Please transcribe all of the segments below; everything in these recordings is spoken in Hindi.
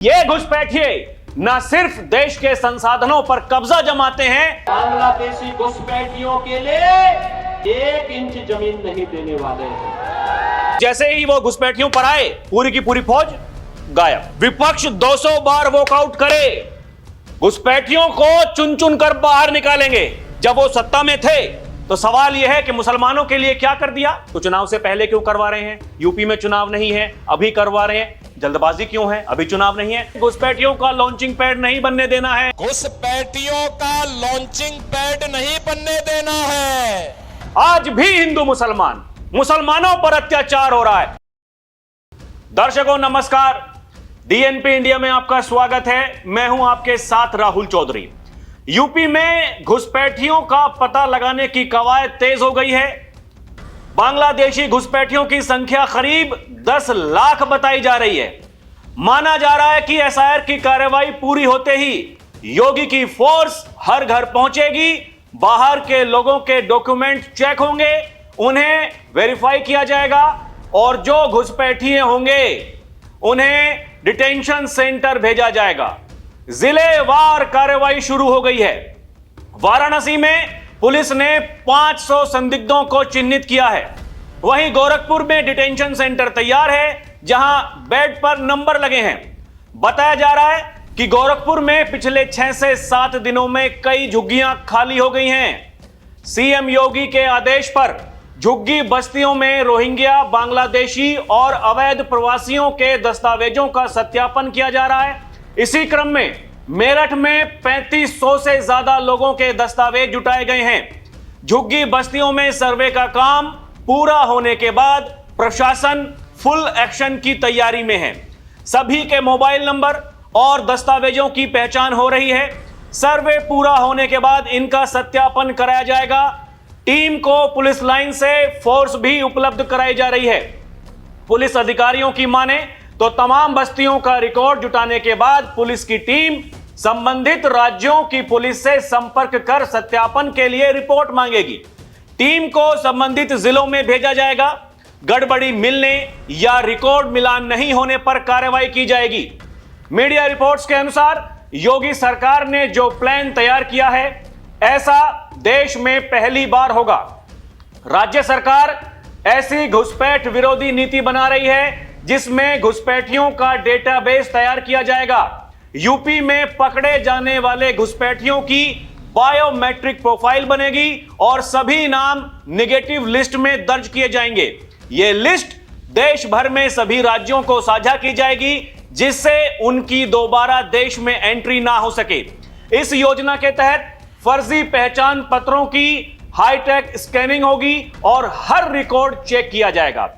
ये घुसपैठिए न सिर्फ देश के संसाधनों पर कब्जा जमाते हैं, बांग्लादेशी घुसपैठियों के लिए 1 इंच जमीन नहीं देने वाले हैं। जैसे ही वो घुसपैठियों पर आए पूरी की पूरी फौज गायब। विपक्ष 200 बार वॉकआउट करे, घुसपैठियों को चुन चुन कर बाहर निकालेंगे। जब वो सत्ता में थे तो सवाल यह है कि मुसलमानों के लिए क्या कर दिया, तो चुनाव से पहले क्यों करवा रहे हैं? यूपी में चुनाव नहीं है, अभी करवा रहे हैं। जल्दबाजी क्यों है? अभी चुनाव नहीं है। घुसपैठियों का लॉन्चिंग पैड नहीं बनने देना है। घुसपैठियों का लॉन्चिंग पैड नहीं बनने देना है। आज भी हिंदू मुसलमानों पर अत्याचार हो रहा है। दर्शकों नमस्कार, डीएनपी इंडिया में आपका स्वागत है। मैं हूं आपके साथ राहुल चौधरी। यूपी में घुसपैठियों का पता लगाने की कवायद तेज हो गई है। बांग्लादेशी घुसपैठियों की संख्या करीब 10 लाख बताई जा रही है। माना जा रहा है कि एसआईआर की कार्रवाई पूरी होते ही योगी की फोर्स हर घर पहुंचेगी, बाहर के लोगों के डॉक्यूमेंट चेक होंगे, उन्हें वेरीफाई किया जाएगा और जो घुसपैठिए होंगे उन्हें डिटेंशन सेंटर भेजा जाएगा। जिलेवार कार्रवाई शुरू हो गई है। वाराणसी में पुलिस ने 500 संदिग्धों को चिन्हित किया है। वहीं गोरखपुर में डिटेंशन सेंटर तैयार है जहां बेड पर नंबर लगे हैं। बताया जा रहा है कि गोरखपुर में पिछले 6 से 7 दिनों में कई झुग्गियां खाली हो गई हैं। सीएम योगी के आदेश पर झुग्गी बस्तियों में रोहिंग्या, बांग्लादेशी और अवैध प्रवासियों के दस्तावेजों का सत्यापन किया जा रहा है। इसी क्रम में मेरठ में 3500 से ज्यादा लोगों के दस्तावेज जुटाए गए हैं। झुग्गी बस्तियों में सर्वे का काम पूरा होने के बाद प्रशासन फुल एक्शन की तैयारी में है। सभी के मोबाइल नंबर और दस्तावेजों की पहचान हो रही है। सर्वे पूरा होने के बाद इनका सत्यापन कराया जाएगा। टीम को पुलिस लाइन से फोर्स भी उपलब्ध कराई जा रही है। पुलिस अधिकारियों की माने तो तमाम बस्तियों का रिकॉर्ड जुटाने के बाद पुलिस की टीम संबंधित राज्यों की पुलिस से संपर्क कर सत्यापन के लिए रिपोर्ट मांगेगी। टीम को संबंधित जिलों में भेजा जाएगा। गड़बड़ी मिलने या रिकॉर्ड मिलान नहीं होने पर कार्रवाई की जाएगी। मीडिया रिपोर्ट्स के अनुसार योगी सरकार ने जो प्लान तैयार किया है, ऐसा देश में पहली बार होगा। राज्य सरकार ऐसी घुसपैठ विरोधी नीति बना रही है जिसमें घुसपैठियों का डेटाबेस तैयार किया जाएगा। यूपी में पकड़े जाने वाले घुसपैठियों की बायोमेट्रिक प्रोफाइल बनेगी और सभी नाम नेगेटिव लिस्ट में दर्ज किए जाएंगे। यह लिस्ट देश भर में सभी राज्यों को साझा की जाएगी जिससे उनकी दोबारा देश में एंट्री ना हो सके। इस योजना के तहत फर्जी पहचान पत्रों की हाईटेक स्कैनिंग होगी और हर रिकॉर्ड चेक किया जाएगा।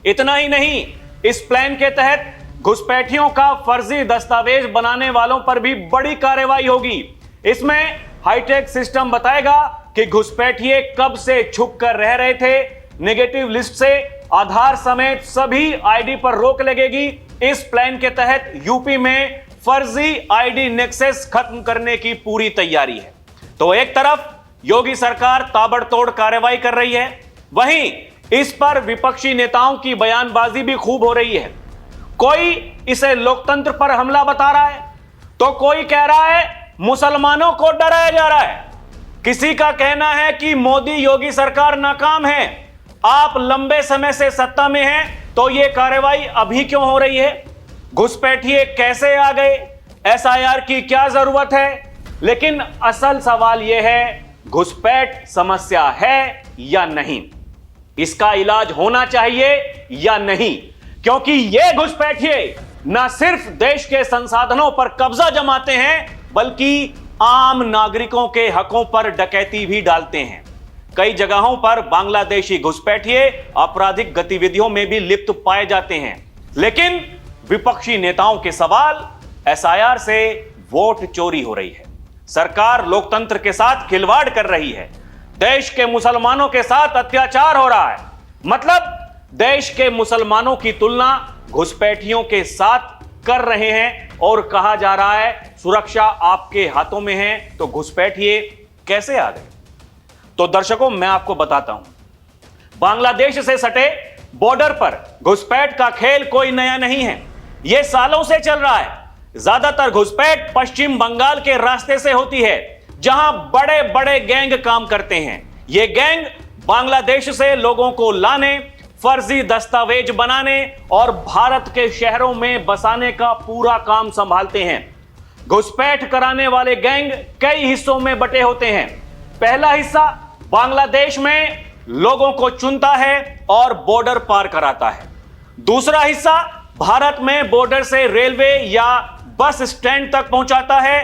इतना ही नहीं, इस प्लान के तहत घुसपैठियों का फर्जी दस्तावेज बनाने वालों पर भी बड़ी कार्रवाई होगी। इसमें हाईटेक सिस्टम बताएगा कि घुसपैठिए कब से छुप कर रह रहे थे। नेगेटिव लिस्ट से आधार समेत सभी आईडी पर रोक लगेगी। इस प्लान के तहत यूपी में फर्जी आईडी नेक्सस खत्म करने की पूरी तैयारी है। तो एक तरफ योगी सरकार ताबड़तोड़ कार्रवाई कर रही है, वहीं इस पर विपक्षी नेताओं की बयानबाजी भी खूब हो रही है। कोई इसे लोकतंत्र पर हमला बता रहा है तो कोई कह रहा है मुसलमानों को डराया जा रहा है। किसी का कहना है कि मोदी योगी सरकार नाकाम है, आप लंबे समय से सत्ता में हैं तो यह कार्रवाई अभी क्यों हो रही है? घुसपैठिए कैसे आ गए? एसआईआर की क्या जरूरत है? लेकिन असल सवाल यह है, घुसपैठ समस्या है या नहीं? इसका इलाज होना चाहिए या नहीं? क्योंकि ये घुसपैठिए न सिर्फ देश के संसाधनों पर कब्जा जमाते हैं बल्कि आम नागरिकों के हकों पर डकैती भी डालते हैं। कई जगहों पर बांग्लादेशी घुसपैठिए आपराधिक गतिविधियों में भी लिप्त पाए जाते हैं। लेकिन विपक्षी नेताओं के सवाल, एसआईआर से वोट चोरी हो रही है, सरकार लोकतंत्र के साथ खिलवाड़ कर रही है, देश के मुसलमानों के साथ अत्याचार हो रहा है। मतलब देश के मुसलमानों की तुलना घुसपैठियों के साथ कर रहे हैं और कहा जा रहा है सुरक्षा आपके हाथों में है, तो घुसपैठिए कैसे आ गए? तो दर्शकों मैं आपको बताता हूं, बांग्लादेश से सटे बॉर्डर पर घुसपैठ का खेल कोई नया नहीं है। यह सालों से चल रहा है। ज्यादातर घुसपैठ पश्चिम बंगाल के रास्ते से होती है, जहां बड़े बड़े गैंग काम करते हैं। ये गैंग बांग्लादेश से लोगों को लाने, फर्जी दस्तावेज बनाने और भारत के शहरों में बसाने का पूरा काम संभालते हैं। घुसपैठ कराने वाले गैंग कई हिस्सों में बटे होते हैं। पहला हिस्सा बांग्लादेश में लोगों को चुनता है और बॉर्डर पार कराता है। दूसरा हिस्सा भारत में बॉर्डर से रेलवे या बस स्टैंड तक पहुंचाता है।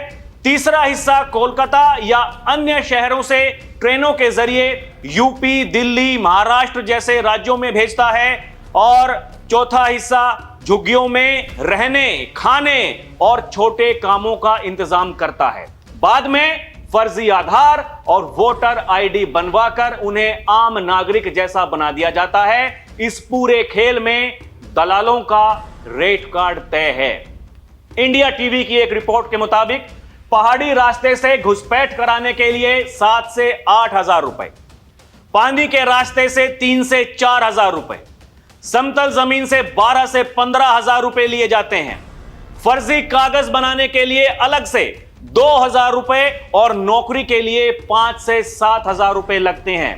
तीसरा हिस्सा कोलकाता या अन्य शहरों से ट्रेनों के जरिए यूपी, दिल्ली, महाराष्ट्र जैसे राज्यों में भेजता है। और चौथा हिस्सा झुग्गियों में रहने, खाने और छोटे कामों का इंतजाम करता है। बाद में फर्जी आधार और वोटर आईडी बनवाकर उन्हें आम नागरिक जैसा बना दिया जाता है। इस पूरे खेल में दलालों का रेट कार्ड तय है। इंडिया टीवी की एक रिपोर्ट के मुताबिक पहाड़ी रास्ते से घुसपैठ कराने के लिए 7 से 8 हजार रुपए, पानी के रास्ते से 3 से 4 हजार रुपए, समतल जमीन से 12 से 15 हजार रुपए लिए जाते हैं। फर्जी कागज बनाने के लिए अलग से 2,000 रुपए और नौकरी के लिए 5 से 7 हजार रुपए लगते हैं।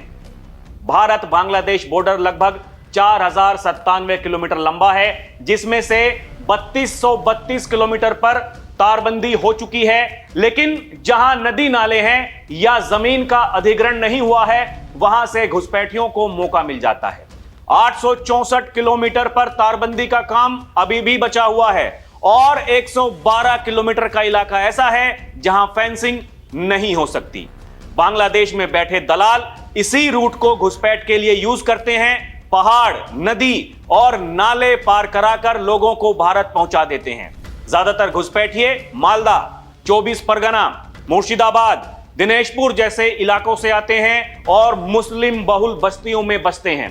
भारत बांग्लादेश बॉर्डर लगभग 4,097 किलोमीटर लंबा है, जिसमें से 3232 किलोमीटर पर तारबंदी हो चुकी है। लेकिन जहां नदी नाले हैं या जमीन का अधिग्रहण नहीं हुआ है, वहां से घुसपैठियों को मौका मिल जाता है। 864 किलोमीटर पर तारबंदी का काम अभी भी बचा हुआ है और 112 किलोमीटर का इलाका ऐसा है जहां फेंसिंग नहीं हो सकती। बांग्लादेश में बैठे दलाल इसी रूट को घुसपैठ के लिए यूज करते हैं। पहाड़, नदी और नाले पार कराकर लोगों को भारत पहुंचा देते हैं। ज्यादातर घुसपैठिए मालदा, 24 परगना, मुर्शिदाबाद, दिनेशपुर जैसे इलाकों से आते हैं और मुस्लिम बहुल बस्तियों में बसते हैं।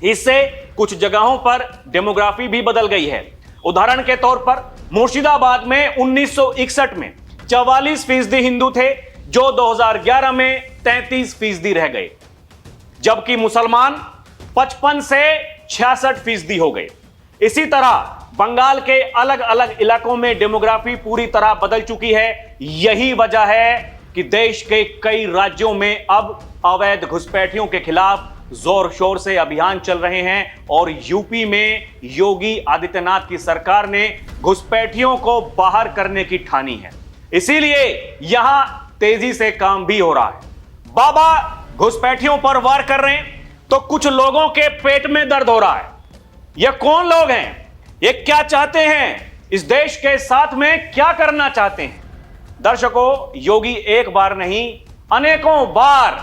इससे कुछ जगहों पर डेमोग्राफी भी बदल गई है। उदाहरण के तौर पर मुर्शिदाबाद में 1961 में 44% हिंदू थे, जो 2011 में 33% रह गए, जबकि मुसलमान 55 से 66% हो गए। इसी तरह बंगाल के अलग अलग इलाकों में डेमोग्राफी पूरी तरह बदल चुकी है। यही वजह है कि देश के कई राज्यों में अब अवैध घुसपैठियों के खिलाफ जोर शोर से अभियान चल रहे हैं और यूपी में योगी आदित्यनाथ की सरकार ने घुसपैठियों को बाहर करने की ठानी है। इसीलिए यहां तेजी से काम भी हो रहा है। बाबा घुसपैठियों पर वार कर रहे हैं तो कुछ लोगों के पेट में दर्द हो रहा है। ये कौन लोग हैं? ये क्या चाहते हैं? इस देश के साथ में क्या करना चाहते हैं? दर्शकों, योगी एक बार नहीं अनेकों बार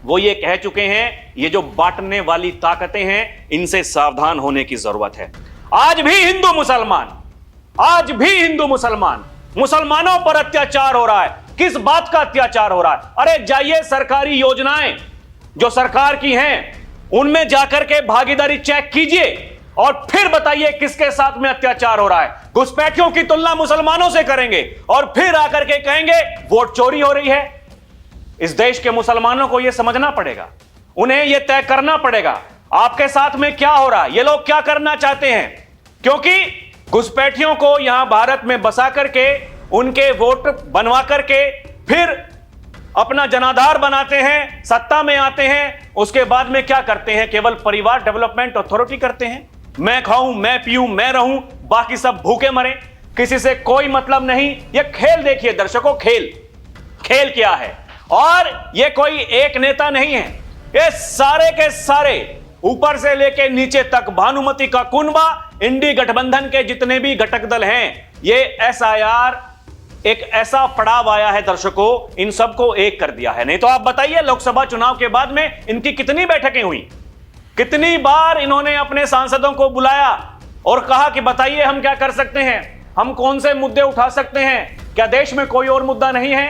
वो ये कह चुके हैं, ये जो बांटने वाली ताकतें हैं, इनसे सावधान होने की जरूरत है। आज भी हिंदू मुसलमान मुसलमानों पर अत्याचार हो रहा है। किस बात का अत्याचार हो रहा है? अरे जाइए, सरकारी योजनाएं जो सरकार की हैं उनमें जाकर के भागीदारी चेक कीजिए और फिर बताइए किसके साथ में अत्याचार हो रहा है। घुसपैठियों की तुलना मुसलमानों से करेंगे और फिर आकर के कहेंगे वोट चोरी हो रही है। इस देश के मुसलमानों को यह समझना पड़ेगा, उन्हें यह तय करना पड़ेगा आपके साथ में क्या हो रहा है, ये लोग क्या करना चाहते हैं। क्योंकि घुसपैठियों को यहां भारत में बसा करके उनके वोट बनवा करके फिर अपना जनाधार बनाते हैं, सत्ता में आते हैं, उसके बाद में क्या करते हैं? केवल परिवार डेवलपमेंट अथॉरिटी करते हैं। मैं खाऊं, मैं पीऊं, मैं रहूं, बाकी सब भूखे मरे, किसी से कोई मतलब नहीं। ये खेल देखिए दर्शकों, खेल क्या है। और ये कोई एक नेता नहीं है, ये सारे के सारे ऊपर से लेके नीचे तक भानुमति का कुनबा, इंडी गठबंधन के जितने भी घटक दल हैं, ये एसआईआर एक ऐसा पड़ाव आया है दर्शकों, इन सबको एक कर दिया है। नहीं तो आप बताइए, लोकसभा चुनाव के बाद में इनकी कितनी बैठकें हुई, कितनी बार इन्होंने अपने सांसदों को बुलाया और कहा कि बताइए हम क्या कर सकते हैं, हम कौन से मुद्दे उठा सकते हैं। क्या देश में कोई और मुद्दा नहीं है?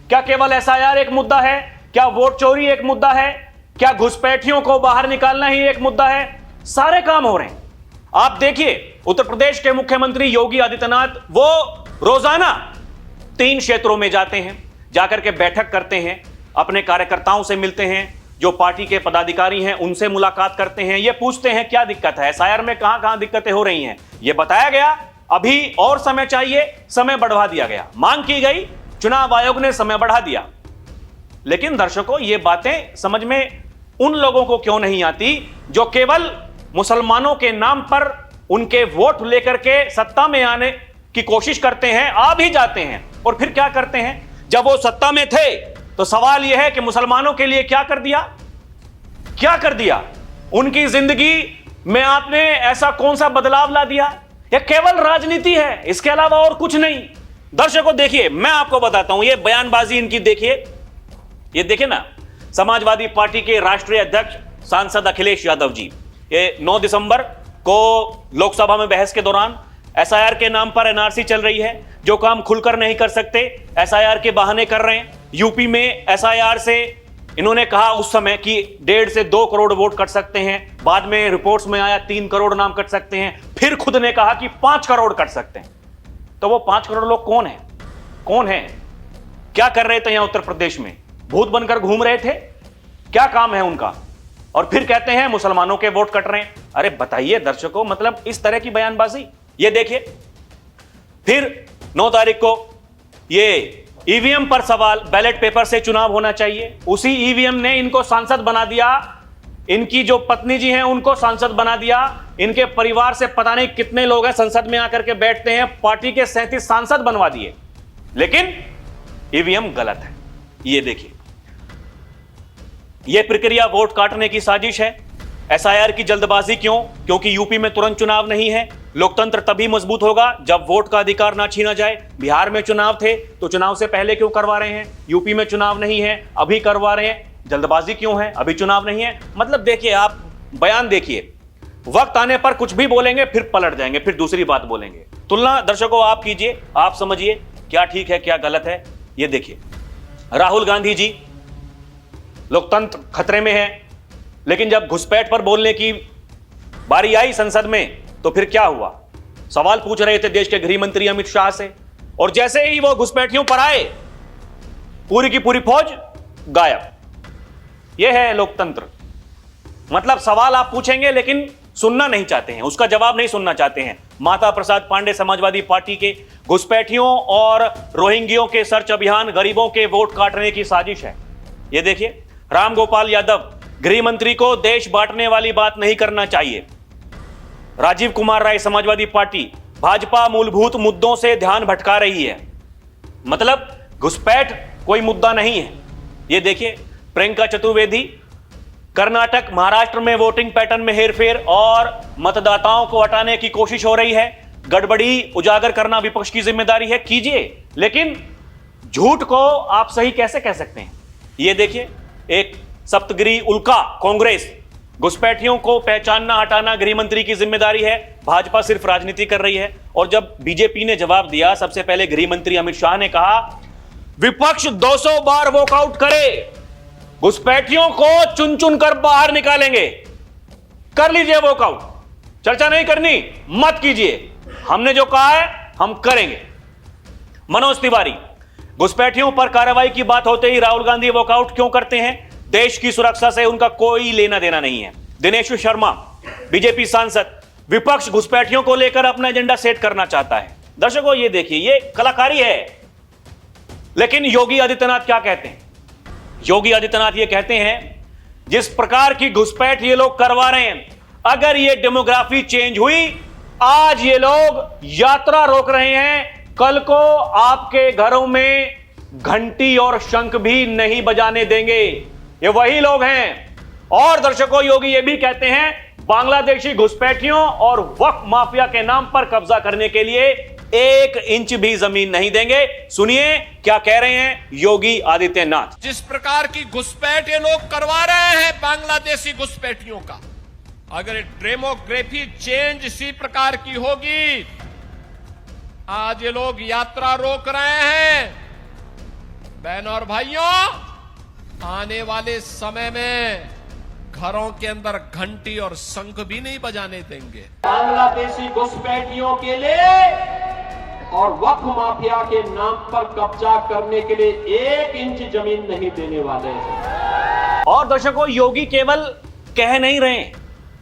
क्या केवल एसआईआर एक मुद्दा है? क्या वोट चोरी एक मुद्दा है? क्या घुसपैठियों को बाहर निकालना ही एक मुद्दा है? सारे काम हो रहे हैं। आप देखिए, उत्तर प्रदेश के मुख्यमंत्री योगी आदित्यनाथ वो रोजाना 3 क्षेत्रों में जाते हैं, जाकर के बैठक करते हैं, अपने कार्यकर्ताओं से मिलते हैं, जो पार्टी के पदाधिकारी हैं उनसे मुलाकात करते हैं, ये पूछते हैं क्या दिक्कत है, एसआईआर में कहां-कहां दिक्कतें हो रही हैं। ये बताया गया अभी और समय चाहिए, समय बढ़वा दिया गया। मांग की गई, चुनाव आयोग ने समय बढ़ा दिया। लेकिन दर्शकों, ये बातें समझ में उन लोगों को क्यों नहीं आती जो केवल मुसलमानों के नाम पर उनके वोट लेकर के सत्ता में आने की कोशिश करते हैं, आ भी जाते हैं, और फिर क्या करते हैं? जब वो सत्ता में थे तो सवाल यह है कि मुसलमानों के लिए क्या कर दिया, क्या कर दिया? उनकी जिंदगी में आपने ऐसा कौन सा बदलाव ला दिया? यह केवल राजनीति है, इसके अलावा और कुछ नहीं। दर्शकों देखिए, मैं आपको बताता हूं, ये बयानबाजी इनकी देखिए, ये देखिए ना, समाजवादी पार्टी के राष्ट्रीय अध्यक्ष सांसद अखिलेश यादव जी, ये 9 दिसंबर को लोकसभा में बहस के दौरान एसआईआर के नाम पर एनआरसी चल रही है, जो काम खुलकर नहीं कर सकते, एसआईआर के बहाने कर रहे हैं। यूपी में एसआईआर से इन्होंने कहा उस समय कि 1.5 से 2 करोड़ वोट कट सकते हैं, बाद में रिपोर्ट्स में आया 3 करोड़ नाम कट सकते हैं, फिर खुद ने कहा कि 5 करोड़ कट सकते हैं। तो वो 5 करोड़ लोग कौन है? कौन है? क्या कर रहे थे यहां उत्तर प्रदेश में? भूत बनकर घूम रहे थे? क्या काम है उनका? और फिर कहते हैं मुसलमानों के वोट कट रहे हैं। अरे बताइए दर्शकों, मतलब इस तरह की बयानबाजी। ये देखिए, फिर 9 तारीख को ये ईवीएम पर सवाल, बैलेट पेपर से चुनाव होना चाहिए, उसी ईवीएम ने इनको सांसद बना दिया। इनकी जो पत्नी जी हैं उनको सांसद बना दिया। इनके परिवार से पता नहीं कितने लोग हैं संसद में आकर के बैठते हैं, पार्टी के 37 सांसद बनवा दिए, लेकिन ईवीएम गलत है। ये देखिए, यह प्रक्रिया वोट काटने की साजिश है। एसआईआर की जल्दबाजी क्यों? क्योंकि यूपी में तुरंत चुनाव नहीं है। लोकतंत्र तभी मजबूत होगा जब वोट का अधिकार ना छीना जाए। बिहार में चुनाव थे तो चुनाव से पहले क्यों करवा रहे हैं? यूपी में चुनाव नहीं है, अभी करवा रहे हैं। जल्दबाजी क्यों है? अभी चुनाव नहीं है। मतलब देखिए, आप बयान देखिए, वक्त आने पर कुछ भी बोलेंगे, फिर पलट जाएंगे, फिर दूसरी बात बोलेंगे। तुलना दर्शकों आप कीजिए, आप समझिए क्या ठीक है क्या गलत है। ये देखिए, राहुल गांधी जी, लोकतंत्र खतरे में है, लेकिन जब घुसपैठ पर बोलने की बारी आई संसद में तो फिर क्या हुआ? सवाल पूछ रहे थे देश के गृह मंत्री अमित शाह से, और जैसे ही वो घुसपैठियों पर आए, पूरी की पूरी फौज गायब। यह है लोकतंत्र। मतलब सवाल आप पूछेंगे लेकिन सुनना नहीं चाहते हैं, उसका जवाब नहीं सुनना चाहते हैं। माता प्रसाद पांडे समाजवादी पार्टी के घुसपैठियों और रोहिंग्यों के सर्च अभियान गरीबों के वोट काटने की साजिश है। यह देखिए, राम गोपाल यादव, गृह मंत्री को देश बांटने वाली बात नहीं करना चाहिए। राजीव कुमार राय, समाजवादी पार्टी, भाजपा मूलभूत मुद्दों से ध्यान भटका रही है। मतलब घुसपैठ कोई मुद्दा नहीं है। यह देखिए, प्रियंका चतुर्वेदी, कर्नाटक महाराष्ट्र में वोटिंग पैटर्न में हेरफेर और मतदाताओं को हटाने की कोशिश हो रही है। गड़बड़ी उजागर करना विपक्ष की जिम्मेदारी है, कीजिए, लेकिन झूठ को आप सही कैसे कह सकते हैं? यह देखिए, एक सप्तगिरी उल्का कांग्रेस, घुसपैठियों को पहचानना हटाना गृह मंत्री की जिम्मेदारी है, भाजपा सिर्फ राजनीति कर रही है। और जब बीजेपी ने जवाब दिया, सबसे पहले गृह मंत्री अमित शाह ने कहा विपक्ष 200 बार वॉकआउट करे, घुसपैठियों को चुन चुन कर बाहर निकालेंगे। कर लीजिए वॉकआउट, चर्चा नहीं करनी मत कीजिए, हमने जो कहा है हम करेंगे। मनोज तिवारी, घुसपैठियों पर कार्रवाई की बात होते ही राहुल गांधी वॉकआउट क्यों करते हैं? देश की सुरक्षा से उनका कोई लेना देना नहीं है। दिनेश शर्मा, बीजेपी सांसद, विपक्ष घुसपैठियों को लेकर अपना एजेंडा सेट करना चाहता है। दर्शकों ये देखिए, ये कलाकारी है। लेकिन योगी आदित्यनाथ क्या कहते हैं? योगी आदित्यनाथ ये कहते हैं, जिस प्रकार की घुसपैठ ये लोग करवा रहे हैं, अगर ये डेमोग्राफी चेंज हुई, आज ये लोग यात्रा रोक रहे हैं, कल को आपके घरों में घंटी और शंख भी नहीं बजाने देंगे। ये वही लोग हैं। और दर्शकों, योगी ये भी कहते हैं, बांग्लादेशी घुसपैठियों और वक्फ माफिया के नाम पर कब्जा करने के लिए 1 इंच भी जमीन नहीं देंगे। सुनिए क्या कह रहे हैं योगी आदित्यनाथ। जिस प्रकार की घुसपैठ ये लोग करवा रहे हैं बांग्लादेशी घुसपैठियों का, अगर डेमोग्राफी चेंज इसी प्रकार की होगी, आज ये लोग यात्रा रोक रहे हैं। बहन और भाइयों, आने वाले समय में घरों के अंदर घंटी और शंख भी नहीं बजाने देंगे। बांग्लादेशी घुसपैठियों के लिए और वक्फ माफिया के नाम पर कब्जा करने के लिए 1 इंच जमीन नहीं देने वाले हैं। और दर्शकों, योगी केवल कह नहीं रहे,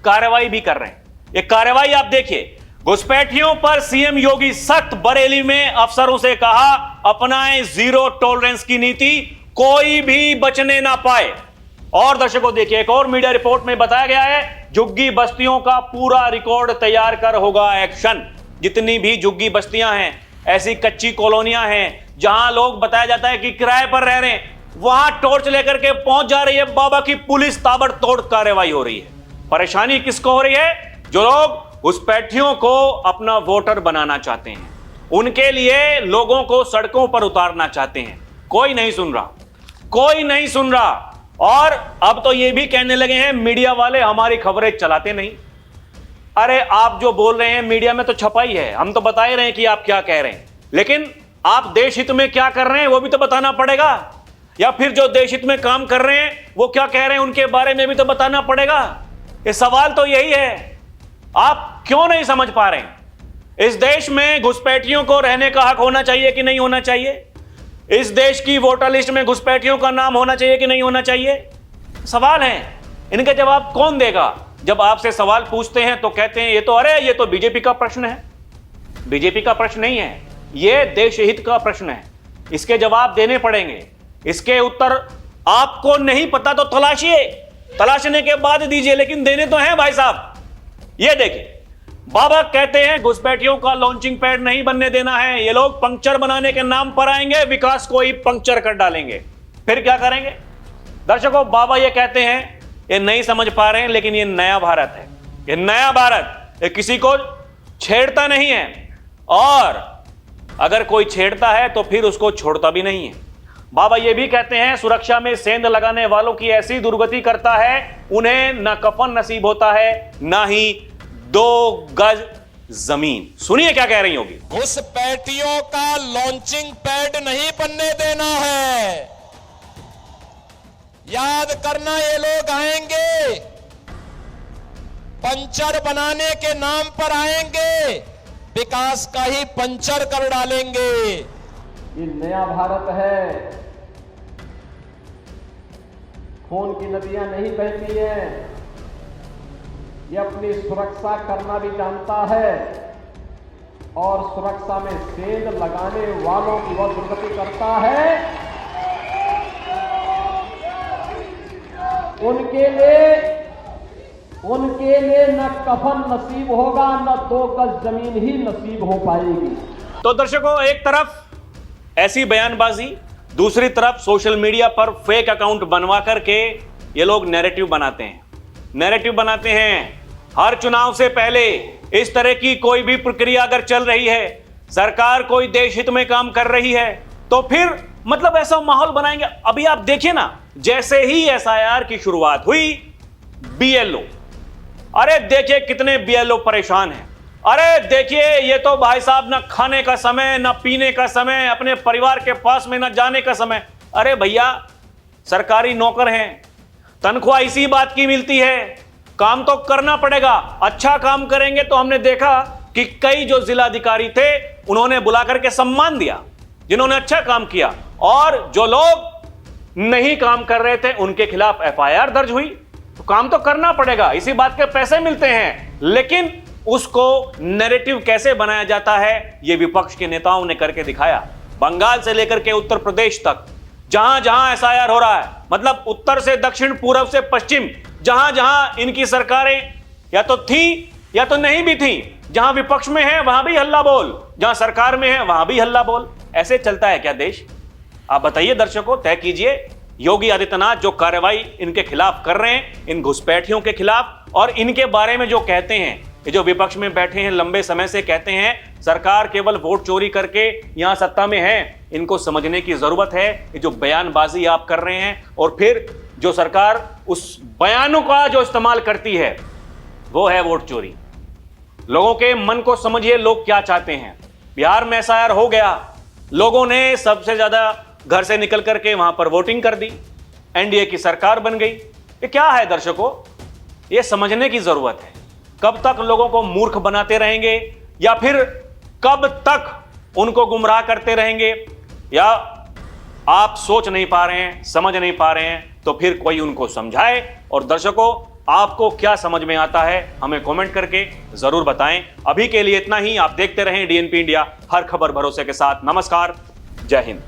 कार्रवाई भी कर रहे हैं। ये कार्रवाई आप देखिए, घुसपैठियों पर सीएम योगी सख्त, बरेली में अफसरों से कहा अपनाएं जीरो टॉलरेंस की नीति, कोई भी बचने ना पाए। और दर्शकों देखिए, एक और मीडिया रिपोर्ट में बताया गया है झुग्गी बस्तियों का पूरा रिकॉर्ड तैयार कर होगा एक्शन। जितनी भी झुग्गी बस्तियां हैं, ऐसी कच्ची कॉलोनियां हैं जहां लोग बताया जाता है कि किराए पर रह रहे हैं, वहां टॉर्च लेकर के पहुंच जा रही है बाबा की पुलिस, ताबड़तोड़ कार्रवाई हो रही है। परेशानी किसको हो रही है? जो लोग घुसपैठियों को अपना वोटर बनाना चाहते हैं, उनके लिए लोगों को सड़कों पर उतारना चाहते हैं। कोई नहीं सुन रहा, कोई नहीं सुन रहा। और अब तो ये भी कहने लगे हैं मीडिया वाले हमारी खबरें चलाते नहीं। अरे आप जो बोल रहे हैं मीडिया में तो छपा ही है, हम तो बता ही रहे हैं कि आप क्या कह रहे हैं, लेकिन आप देश हित में क्या कर रहे हैं वो भी तो बताना पड़ेगा। या फिर जो देश हित में काम कर रहे हैं वो क्या कह रहे हैं उनके बारे में भी तो बताना पड़ेगा। ये सवाल तो यही है, आप क्यों नहीं समझ पा रहे हैं? इस देश में घुसपैठियों को रहने का हक होना चाहिए कि नहीं होना चाहिए? इस देश की वोटर लिस्ट में घुसपैठियों का नाम होना चाहिए कि नहीं होना चाहिए? सवाल है, इनके जवाब कौन देगा? जब आपसे सवाल पूछते हैं तो कहते हैं ये तो बीजेपी का प्रश्न है। बीजेपी का प्रश्न नहीं है, ये देश हित का प्रश्न है। इसके जवाब देने पड़ेंगे। इसके उत्तर आपको नहीं पता तो तलाशिए, तलाशने के बाद दीजिए, लेकिन देने तो हैं भाई साहब। ये देखिए, बाबा कहते हैं घुसपैठियों का लॉन्चिंग पैड नहीं बनने देना है। ये लोग पंक्चर बनाने के नाम पर आएंगे, विकास को ही पंक्चर कर डालेंगे। फिर क्या करेंगे? दर्शकों, बाबा ये कहते हैं, ये नहीं समझ पा रहे हैं, लेकिन ये नया भारत है। ये नया भारत, ये किसी को छेड़ता नहीं है, और अगर कोई छेड़ता है तो फिर उसको छोड़ता भी नहीं है। बाबा ये भी कहते हैं सुरक्षा में सेंध लगाने वालों की ऐसी दुर्गति करता है, उन्हें न कफन नसीब होता है, ना ही 2 गज जमीन। सुनिए क्या कह रही होगी। घुसपैठियों का लॉन्चिंग पैड नहीं बनने देना है। याद करना, ये लोग आएंगे, पंचर बनाने के नाम पर आएंगे, विकास का ही पंचर कर डालेंगे। ये नया भारत है, खून की नदियां नहीं बहती हैं। ये अपनी सुरक्षा करना भी जानता है, और सुरक्षा में सेंध लगाने वालों की वह दुर्गति करता है। उनके लिए न कफन नसीब होगा, न 2 गज जमीन ही नसीब हो पाएगी। तो दर्शकों, एक तरफ ऐसी बयानबाजी, दूसरी तरफ सोशल मीडिया पर फेक अकाउंट बनवा करके ये लोग नैरेटिव बनाते हैं। नैरेटिव बनाते हैं। हर चुनाव से पहले इस तरह की कोई भी प्रक्रिया अगर चल रही है, सरकार कोई देश हित में काम कर रही है, तो फिर मतलब ऐसा माहौल बनाएंगे। अभी आप देखिए ना, जैसे ही एसआईआर की शुरुआत हुई, बीएलओ, अरे देखिए कितने बीएलओ परेशान हैं। अरे देखिए, ये तो भाई साहब ना खाने का समय, ना पीने का समय, अपने परिवार के पास में ना जाने का समय। अरे भैया, सरकारी नौकर हैं, तनख्वाह इसी बात की मिलती है, काम तो करना पड़ेगा। अच्छा काम करेंगे तो हमने देखा कि कई जो जिलाधिकारी थे उन्होंने बुला करके सम्मान दिया जिन्होंने अच्छा काम किया, और जो लोग नहीं काम कर रहे थे उनके खिलाफ एफआईआर दर्ज हुई। तो काम तो करना पड़ेगा, इसी बात के पैसे मिलते हैं। लेकिन उसको नैरेटिव कैसे बनाया जाता है, यह विपक्ष के नेताओं ने करके दिखाया। बंगाल से लेकर के उत्तर प्रदेश तक जहां जहां एसआईआर हो रहा है, मतलब उत्तर से दक्षिण, पूर्व से पश्चिम, जहां जहां इनकी सरकारें या तो थी या तो नहीं भी थी, जहां विपक्ष में है वहां भी हल्ला बोल, जहां सरकार में है वहां भी हल्ला बोल। ऐसे चलता है क्या देश? आप बताइए दर्शकों, तय कीजिए। योगी आदित्यनाथ जो कार्रवाई इनके खिलाफ कर रहे हैं, इन घुसपैठियों के खिलाफ, और इनके बारे में जो कहते हैं, ये जो विपक्ष में बैठे हैं लंबे समय से कहते हैं सरकार केवल वोट चोरी करके यहां सत्ता में है, इनको समझने की जरूरत है। ये जो बयानबाजी आप कर रहे हैं, और फिर जो सरकार उस बयानों का जो इस्तेमाल करती है वो है वोट चोरी। लोगों के मन को समझिए, लोग क्या चाहते हैं। बिहार में एसआईआर हो गया, लोगों ने सबसे ज्यादा घर से निकल करके वहां पर वोटिंग कर दी, एनडीए की सरकार बन गई। ये क्या है दर्शकों, ये समझने की जरूरत है। कब तक लोगों को मूर्ख बनाते रहेंगे, या फिर कब तक उनको गुमराह करते रहेंगे, या आप सोच नहीं पा रहे हैं, समझ नहीं पा रहे हैं, तो फिर कोई उनको समझाए। और दर्शकों, आपको क्या समझ में आता है हमें कमेंट करके जरूर बताएं। अभी के लिए इतना ही। आप देखते रहें डीएनपी इंडिया, हर खबर भरोसे के साथ। नमस्कार, जय हिंद।